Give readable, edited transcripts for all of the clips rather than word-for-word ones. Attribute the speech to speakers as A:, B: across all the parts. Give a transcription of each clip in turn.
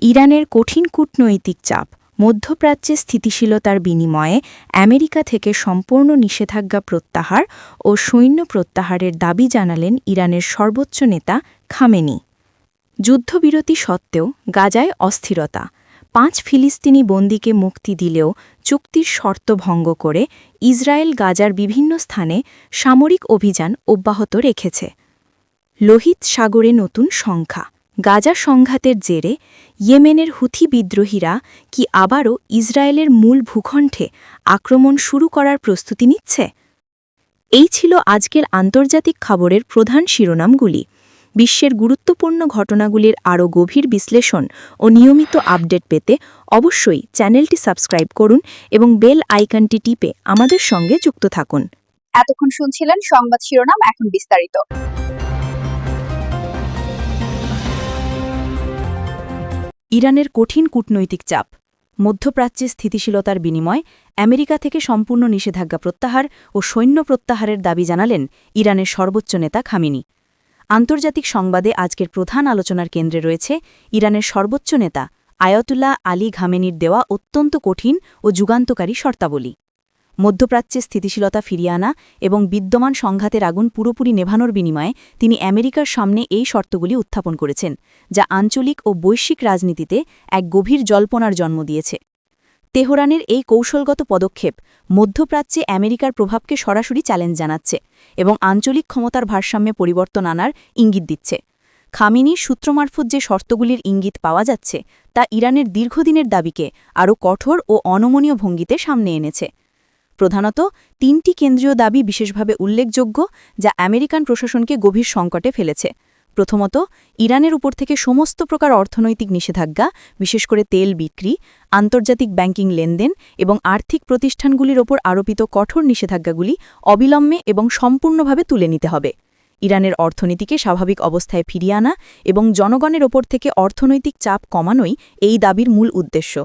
A: ইরানের কঠিন কূটনৈতিক চাপ, মধ্যপ্রাচ্যে স্থিতিশীলতার বিনিময়ে আমেরিকা থেকে সম্পূর্ণ নিষেধাজ্ঞা প্রত্যাহার ও সৈন্য প্রত্যাহারের দাবি জানালেন ইরানের সর্বোচ্চ নেতা খামেনি। যুদ্ধবিরতি সত্ত্বেও গাজায় অস্থিরতা, ৫ ফিলিস্তিনি বন্দীকে মুক্তি দিলেও চুক্তির শর্ত ভঙ্গ করে ইসরায়েল গাজার বিভিন্ন স্থানে সামরিক অভিযান অব্যাহত রেখেছে। লোহিত সাগরে নতুন সংখ্যা, গাজা সংঘাতের জেরে ইয়েমেনের হুথি বিদ্রোহীরা কি আবারও ইসরায়েলের মূল ভূখণ্ডে আক্রমণ শুরু করার প্রস্তুতি নিচ্ছে? এই ছিল আজকের আন্তর্জাতিক খবরের প্রধান শিরোনামগুলি। বিশ্বের গুরুত্বপূর্ণ ঘটনাগুলির আরও গভীর বিশ্লেষণ ও নিয়মিত আপডেট পেতে অবশ্যই চ্যানেলটি সাবস্ক্রাইব করুন এবং বেল আইকনটি টিপে আমাদের সঙ্গে যুক্ত থাকুন।
B: এতক্ষণ শুনছিলেন সংবাদ শিরোনাম, এখন বিস্তারিত।
A: ইরানের কঠিন কূটনৈতিক চাপ, মধ্যপ্রাচ্যে স্থিতিশীলতার বিনিময় আমেরিকা থেকে সম্পূর্ণ নিষেধাজ্ঞা প্রত্যাহার ও সৈন্য প্রত্যাহারের দাবি জানালেন ইরানের সর্বোচ্চ নেতা খামেনি। আন্তর্জাতিক সংবাদে আজকের প্রধান আলোচনার কেন্দ্রে রয়েছে ইরানের সর্বোচ্চ নেতা আয়াতুল্লাহ আলী খামেনির দেওয়া অত্যন্ত কঠিন ও যুগান্তকারী শর্তাবলী। মধ্যপ্রাচ্যে স্থিতিশীলতা ফিরিয়ে আনা এবং বিদ্যমান সংঘাতের আগুন পুরোপুরি নেভানোর বিনিময়ে তিনি আমেরিকার সামনে এই শর্তগুলি উত্থাপন করেছেন, যা আঞ্চলিক ও বৈশ্বিক রাজনীতিতে এক গভীর জল্পনার জন্ম দিয়েছে। তেহরানের এই কৌশলগত পদক্ষেপ মধ্যপ্রাচ্যে আমেরিকার প্রভাবকে সরাসরি চ্যালেঞ্জ জানাচ্ছে এবং আঞ্চলিক ক্ষমতার ভারসাম্যে পরিবর্তন আনার ইঙ্গিত দিচ্ছে। খামেনির সূত্র মারফত যে শর্তগুলির ইঙ্গিত পাওয়া যাচ্ছে তা ইরানের দীর্ঘদিনের দাবিকে আরও কঠোর ও অনমনীয় ভঙ্গিতে সামনে এনেছে। প্রধানত ৩টি কেন্দ্রীয় দাবি বিশেষভাবে উল্লেখযোগ্য, যা আমেরিকান প্রশাসনকে গভীর সংকটে ফেলেছে। প্রথমত, ইরানের উপর থেকে সমস্ত প্রকার অর্থনৈতিক নিষেধাজ্ঞা, বিশেষ করে তেল বিক্রি, আন্তর্জাতিক ব্যাংকিং লেনদেন এবং আর্থিক প্রতিষ্ঠানগুলির ওপর আরোপিত কঠোর নিষেধাজ্ঞাগুলি অবিলম্বে এবং সম্পূর্ণভাবে তুলে নিতে হবে। ইরানের অর্থনীতিকে স্বাভাবিক অবস্থায় ফিরিয়ে আনা এবং জনগণের ওপর থেকে অর্থনৈতিক চাপ কমানোই এই দাবির মূল উদ্দেশ্য।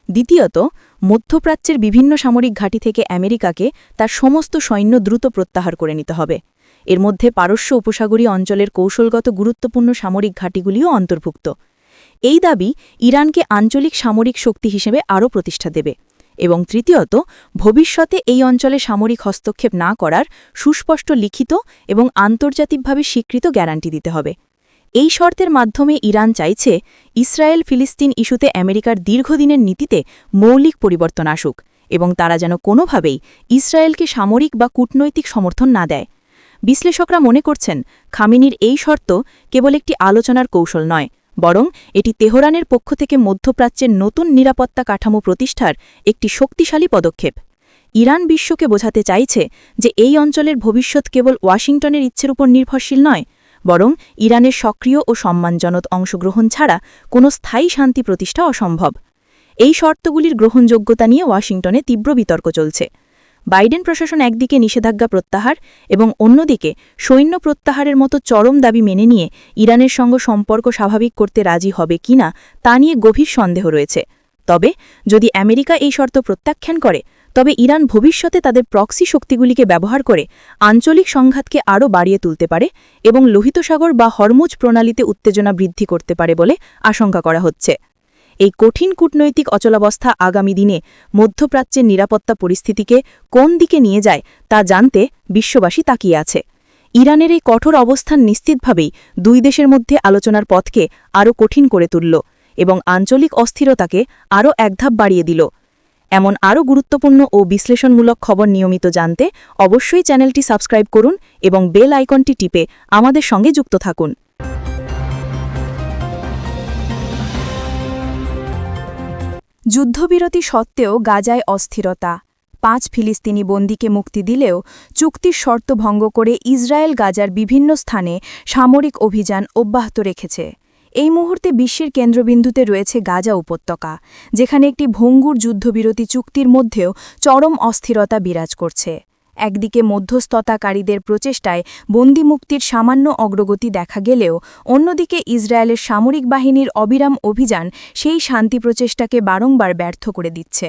A: দ্বিতীয়ত, মধ্যপ্রাচ্যের বিভিন্ন সামরিক ঘাঁটি থেকে আমেরিকাকে তার সমস্ত সৈন্য দ্রুত প্রত্যাহার করে নিতে হবে। এর মধ্যে পারস্য উপসাগরীয় অঞ্চলের কৌশলগত গুরুত্বপূর্ণ সামরিক ঘাঁটিগুলিও অন্তর্ভুক্ত। এই দাবি ইরানকে আঞ্চলিক সামরিক শক্তি হিসেবে আরও প্রতিষ্ঠা দেবে। এবং তৃতীয়ত, ভবিষ্যতে এই অঞ্চলে সামরিক হস্তক্ষেপ না করার সুস্পষ্ট লিখিত এবং আন্তর্জাতিকভাবে স্বীকৃত গ্যারান্টি দিতে হবে। এই শর্তের মাধ্যমে ইরান চাইছে ইসরায়েল ফিলিস্তিন ইস্যুতে আমেরিকার দীর্ঘদিনের নীতিতে মৌলিক পরিবর্তন আসুক এবং তারা যেন কোনোভাবেই ইসরায়েলকে সামরিক বা কূটনৈতিক সমর্থন না দেয়। বিশ্লেষকরা মনে করছেন, খামেনির এই শর্ত কেবল একটি আলোচনার কৌশল নয়, বরং এটি তেহরানের পক্ষ থেকে মধ্যপ্রাচ্যের নতুন নিরাপত্তা কাঠামো প্রতিষ্ঠার একটি শক্তিশালী পদক্ষেপ। ইরান বিশ্বকে বোঝাতে চাইছে যে এই অঞ্চলের ভবিষ্যৎ কেবল ওয়াশিংটনের ইচ্ছের উপর নির্ভরশীল নয়, বরং ইরানের সক্রিয় ও সম্মানজনক অংশগ্রহণ ছাড়া কোনো স্থায়ী শান্তি প্রতিষ্ঠা অসম্ভব। এই শর্তগুলির গ্রহণযোগ্যতা নিয়ে ওয়াশিংটনে তীব্র বিতর্ক চলছে। বাইডেন প্রশাসন একদিকে নিষেধাজ্ঞা প্রত্যাহার এবং অন্যদিকে সৈন্য প্রত্যাহারের মতো চরম দাবি মেনে নিয়ে ইরানের সঙ্গে সম্পর্ক স্বাভাবিক করতে রাজি হবে কিনা তা নিয়ে গভীর সন্দেহ রয়েছে। তবে যদি আমেরিকা এই শর্ত প্রত্যাখ্যান করে, তবে ইরান ভবিষ্যতে তাদের প্রক্সি শক্তিগুলিকে ব্যবহার করে আঞ্চলিক সংঘাতকে আরও বাড়িয়ে তুলতে পারে এবং লোহিত সাগর বা হরমুজ প্রণালীতে উত্তেজনা বৃদ্ধি করতে পারে বলে আশঙ্কা করা হচ্ছে। এই কঠিন কূটনৈতিক অচলাবস্থা আগামী দিনে মধ্যপ্রাচ্যের নিরাপত্তা পরিস্থিতিকে কোন দিকে নিয়ে যায় তা জানতে বিশ্ববাসী তাকিয়ে আছে। ইরানের এই কঠোর অবস্থান নিশ্চিতভাবেই দুই দেশের মধ্যে আলোচনার পথকে আরও কঠিন করে তুলল এবং আঞ্চলিক অস্থিরতাকে আরও একধাপ বাড়িয়ে দিল। এমন আরও গুরুত্বপূর্ণ ও বিশ্লেষণমূলক খবর নিয়মিত জানতে অবশ্যই চ্যানেলটি সাবস্ক্রাইব করুন এবং বেল আইকনটি টিপে আমাদের সঙ্গে যুক্ত থাকুন। যুদ্ধবিরতি সত্ত্বেও গাজায় অস্থিরতা, ৫ ফিলিস্তিনি বন্দীকে মুক্তি দিলেও চুক্তির শর্ত ভঙ্গ করে ইসরায়েল গাজার বিভিন্ন স্থানে সামরিক অভিযান অব্যাহত রেখেছে। এই মুহূর্তে বিশ্বের কেন্দ্রবিন্দুতে রয়েছে গাজা উপত্যকা, যেখানে একটি ভঙ্গুর যুদ্ধবিরতি চুক্তির মধ্যেও চরম অস্থিরতা বিরাজ করছে। একদিকে মধ্যস্থতাকারীদের প্রচেষ্টায় বন্দি মুক্তির সামান্য অগ্রগতি দেখা গেলেও অন্যদিকে ইসরায়েলের সামরিক বাহিনীর অবিরাম অভিযান সেই শান্তি প্রচেষ্টাকে বারংবার ব্যর্থ করে দিচ্ছে।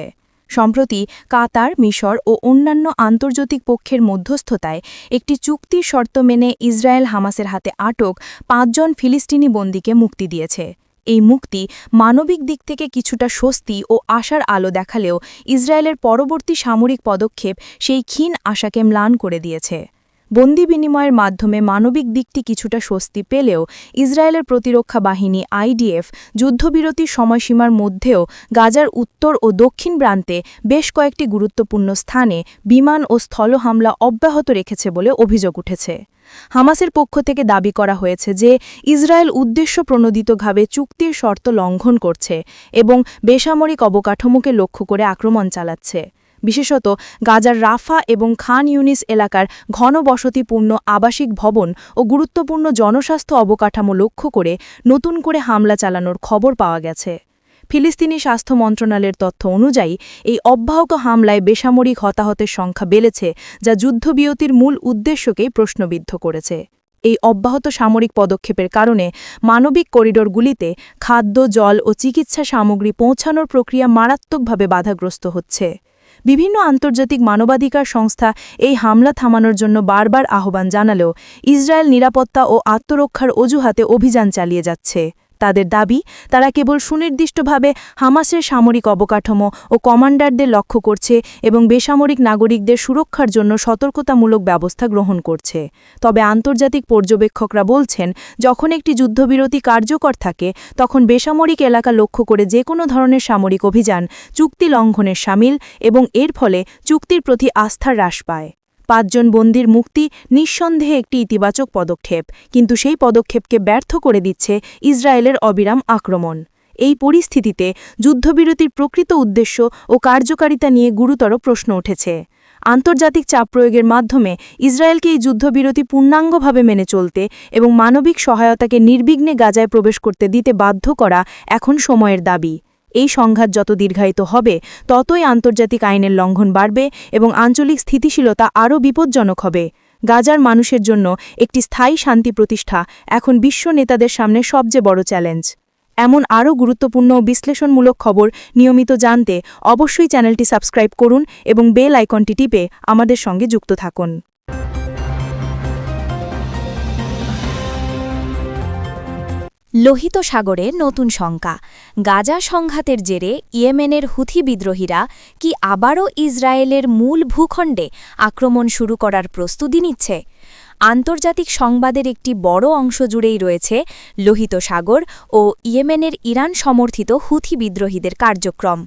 A: সম্প্রতি কাতার, মিশর ও অন্যান্য আন্তর্জাতিক পক্ষের মধ্যস্থতায় একটি চুক্তির শর্ত মেনে ইসরায়েল হামাসের হাতে আটক ৫ জন ফিলিস্তিনি বন্দীকে মুক্তি দিয়েছে। এই মুক্তি মানবিক দিক থেকে কিছুটা স্বস্তি ও আশার আলো দেখালেও ইসরায়েলের পরবর্তী সামরিক পদক্ষেপ সেই ক্ষীণ আশাকে ম্লান করে দিয়েছে। বন্দি বিনিময়ের মাধ্যমে মানবিক দিকটি কিছুটা স্বস্তি পেলেও ইসরায়েলের প্রতিরক্ষা বাহিনী আইডিএফ যুদ্ধবিরতির সময়সীমার মধ্যেও গাজার উত্তর ও দক্ষিণ প্রান্তে বেশ কয়েকটি গুরুত্বপূর্ণ স্থানে বিমান ও স্থল হামলা অব্যাহত রেখেছে বলে অভিযোগ উঠেছে। হামাসের পক্ষ থেকে দাবি করা হয়েছে যে ইসরায়েল উদ্দেশ্যপ্রণোদিতভাবে চুক্তির শর্ত লঙ্ঘন করছে এবং বেসামরিক অবকাঠামোকে লক্ষ্য করে আক্রমণ চালাচ্ছে। বিশেষত গাজার রাফা এবং খান ইউনিস এলাকার ঘনবসতিপূর্ণ আবাসিক ভবন ও গুরুত্বপূর্ণ জনস্বাস্থ্য অবকাঠামো লক্ষ্য করে নতুন করে হামলা চালানোর খবর পাওয়া গেছে। ফিলিস্তিনি স্বাস্থ্য মন্ত্রণালয়ের তথ্য অনুযায়ী এই অব্যাহত হামলায় বেসামরিক হতাহতের সংখ্যা বেড়েছে, যা যুদ্ধবিরতির মূল উদ্দেশ্যকেই প্রশ্নবিদ্ধ করেছে। এই অব্যাহত সামরিক পদক্ষেপের কারণে মানবিক করিডোরগুলিতে খাদ্য, জল ও চিকিৎসা সামগ্রী পৌঁছানোর প্রক্রিয়া মারাত্মকভাবে বাধাগ্রস্ত হচ্ছে। বিভিন্ন আন্তর্জাতিক মানবাধিকার সংস্থা এই হামলা থামানোর জন্য বারবার আহ্বান জানালেও ইসরায়েল নিরাপত্তা ও আত্মরক্ষার অজুহাতে অভিযান চালিয়ে যাচ্ছে। তাদের দাবি, তারা কেবল সুনির্দিষ্টভাবে হামাসের সামরিক অবকাঠামো ও কমান্ডারদের লক্ষ্য করছে এবং বেসামরিক নাগরিকদের সুরক্ষার জন্য সতর্কতামূলক ব্যবস্থা গ্রহণ করছে। তবে আন্তর্জাতিক পর্যবেক্ষকরা বলছেন, যখন একটি যুদ্ধবিরতি কার্যকর থাকে তখন বেসামরিক এলাকা লক্ষ্য করে যে কোনো ধরনের সামরিক অভিযান চুক্তি লঙ্ঘনের শামিল এবং এর ফলে চুক্তির প্রতি আস্থা হ্রাস পায়। ৫ জন বন্দির মুক্তি নিঃসন্দেহে একটি ইতিবাচক পদক্ষেপ, কিন্তু সেই পদক্ষেপকে ব্যর্থ করে দিচ্ছে ইসরায়েলের অবিরাম আক্রমণ। এই পরিস্থিতিতে যুদ্ধবিরতির প্রকৃত উদ্দেশ্য ও কার্যকারিতা নিয়ে গুরুতর প্রশ্ন উঠেছে। আন্তর্জাতিক চাপ প্রয়োগের মাধ্যমে ইসরায়েলকে এই যুদ্ধবিরতি পূর্ণাঙ্গভাবে মেনে চলতে এবং মানবিক সহায়তাকে নির্বিঘ্নে গাজায় প্রবেশ করতে দিতে বাধ্য করা এখন সময়ের দাবি। এই সংঘাত যত দীর্ঘায়িত হবে ততই আন্তর্জাতিক আইনের লঙ্ঘন বাড়বে এবং আঞ্চলিক স্থিতিশীলতা আরও বিপজ্জনক হবে। গাজার মানুষের জন্য একটি স্থায়ী শান্তি প্রতিষ্ঠা এখন বিশ্ব নেতাদের সামনে সবচেয়ে বড় চ্যালেঞ্জ। এমন আরও গুরুত্বপূর্ণ ও বিশ্লেষণমূলক খবর নিয়মিত জানতে অবশ্যই চ্যানেলটি সাবস্ক্রাইব করুন এবং বেল আইকনটি টিপে আমাদের সঙ্গে যুক্ত থাকুন। লোহিত সাগরে নতুন শঙ্কা। গাজা সংঘাতের জেরে ইয়েমেনের হুথি বিদ্রোহীরা কি আবারও ইসরায়েলের মূল ভূখণ্ডে আক্রমণ শুরু করার প্রস্তুতি নিচ্ছে? আন্তর্জাতিক সংবাদের একটি বড় অংশ জুড়েই রয়েছে লোহিত সাগর ও ইয়েমেনের ইরান সমর্থিত হুথি বিদ্রোহীদের কার্যক্রম।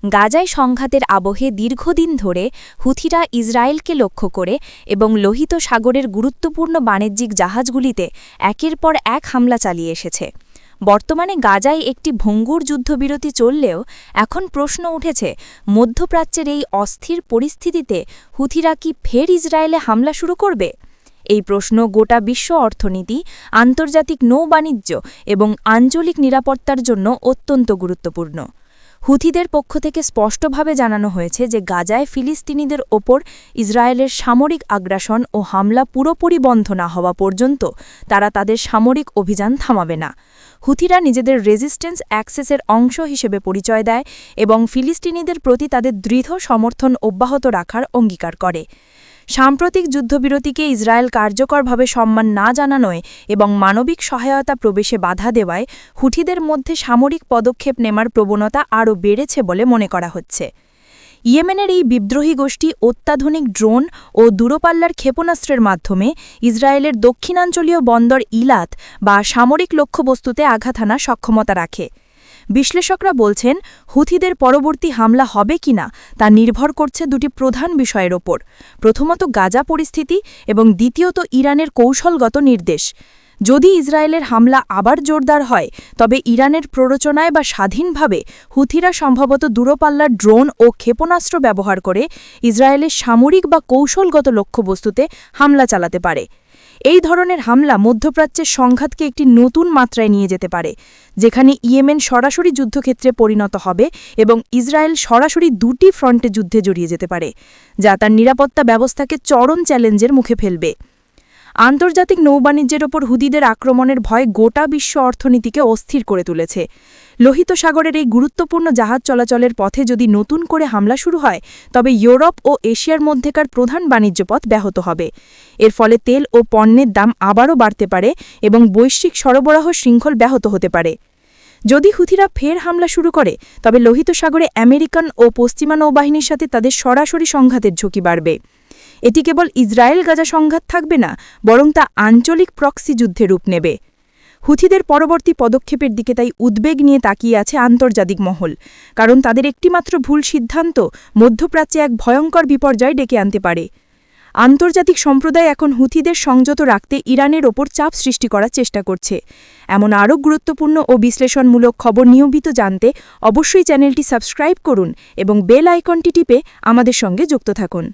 A: গাজায় সংঘাতের আবহে দীর্ঘদিন ধরে হুথিরা ইসরায়েলকে লক্ষ্য করে এবং লোহিত সাগরের গুরুত্বপূর্ণ বাণিজ্যিক জাহাজগুলিতে একের পর এক হামলা চালিয়ে এসেছে। বর্তমানে গাজায় একটি ভঙ্গুর যুদ্ধবিরতি চললেও এখন প্রশ্ন উঠেছে, মধ্যপ্রাচ্যের এই অস্থির পরিস্থিতিতে হুথিরা কি ফের ইসরায়েলে হামলা শুরু করবে? এই প্রশ্ন গোটা বিশ্ব অর্থনীতি, আন্তর্জাতিক নৌবাণিজ্য এবং আঞ্চলিক নিরাপত্তার জন্য অত্যন্ত গুরুত্বপূর্ণ। হুথিদের পক্ষ থেকে স্পষ্টভাবে জানানো হয়েছে যে গাজায় ফিলিস্তিনিদের ওপর ইসরায়েলের সামরিক আগ্রাসন ও হামলা পুরোপুরি বন্ধ না হওয়া পর্যন্ত তারা তাদের সামরিক অভিযান থামাবে না। হুথিরা নিজেদের রেজিস্ট্যান্স অ্যাক্সেসের অংশ হিসেবে পরিচয় দেয় এবং ফিলিস্তিনিদের প্রতি তাদের দৃঢ় সমর্থন অব্যাহত রাখার অঙ্গীকার করে। সাম্প্রতিক যুদ্ধবিরতিকে ইসরায়েল কার্যকরভাবে সম্মান না জানানোয় এবং মানবিক সহায়তা প্রবেশে বাধা দেওয়ায় হুথিদের মধ্যে সামরিক পদক্ষেপ নেওয়ার প্রবণতা আরও বেড়েছে বলে মনে করা হচ্ছে। ইয়েমেনের এই বিদ্রোহী গোষ্ঠী অত্যাধুনিক ড্রোন ও দূরপাল্লার ক্ষেপণাস্ত্রের মাধ্যমে ইসরায়েলের দক্ষিণাঞ্চলীয় বন্দর ইলাত বা সামরিক লক্ষ্যবস্তুতে আঘাত হানার সক্ষমতা রাখে। বিশ্লেষকরা বলছেন, হুথিদের পরবর্তী হামলা হবে কিনা তা নির্ভর করছে দুটি প্রধান বিষয়ের ওপর। প্রথমত গাজা পরিস্থিতি এবং দ্বিতীয়ত ইরানের কৌশলগত নির্দেশ। যদি ইসরায়েলের হামলা আবার জোরদার হয় তবে ইরানের প্ররোচনায় বা স্বাধীনভাবে হুথিরা সম্ভবত দূরপাল্লার ড্রোন ও ক্ষেপণাস্ত্র ব্যবহার করে ইসরায়েলের সামরিক বা কৌশলগত লক্ষ্যবস্তুতে হামলা চালাতে পারে। এই ধরনের হামলা মধ্যপ্রাচ্যের সংঘাতকে একটি নতুন মাত্রায় নিয়ে যেতে পারে, যেখানে ইয়েমেন সরাসরি যুদ্ধক্ষেত্রে পরিণত হবে এবং ইসরায়েল সরাসরি দুটি ফ্রন্টে যুদ্ধে জড়িয়ে যেতে পারে, যা তার নিরাপত্তা ব্যবস্থাকে চরম চ্যালেঞ্জের মুখে ফেলবে। আন্তর্জাতিক নৌবাণিজ্যের ওপর হুথিদের আক্রমণের ভয় গোটা বিশ্ব অর্থনীতিকে অস্থির করে তুলেছে। লোহিত সাগরের এই গুরুত্বপূর্ণ জাহাজ চলাচলের পথে যদি নতুন করে হামলা শুরু হয় তবে ইউরোপ ও এশিয়ার মধ্যেকার প্রধান বাণিজ্যপথ ব্যাহত হবে। এর ফলে তেল ও পণ্যের দাম আবারও বাড়তে পারে এবং বৈশ্বিক সরবরাহ শৃঙ্খল ব্যাহত হতে পারে।
C: যদি হুথিরা ফের হামলা শুরু করে তবে লোহিত সাগরে আমেরিকান ও পশ্চিমা নৌবাহিনীর সাথে তাদের সরাসরি সংঘাতের ঝুঁকি বাড়বে। এটি কেবল ইসরায়েল গাজা সংঘাত থাকবে না, বরং তা আঞ্চলিক প্রক্সি যুদ্ধে রূপ নেবে। হুথিদের পরবর্তী পদক্ষেপের দিকে তাই উদ্বেগ নিয়ে তাকিয়ে আছে আন্তর্জাতিক মহল, কারণ তাদের একটিমাত্র ভুল সিদ্ধান্ত মধ্যপ্রাচ্যে এক ভয়ঙ্কর বিপর্যয় ডেকে আনতে পারে। আন্তর্জাতিক সম্প্রদায় এখন হুথিদের সংযত রাখতে ইরানের ওপর চাপ সৃষ্টি করার চেষ্টা করছে। এমন আরও গুরুত্বপূর্ণ ও বিশ্লেষণমূলক খবর নিয়মিত জানতে অবশ্যই চ্যানেলটি সাবস্ক্রাইব করুন এবং বেল আইকনটি টিপে আমাদের সঙ্গে যুক্ত থাকুন।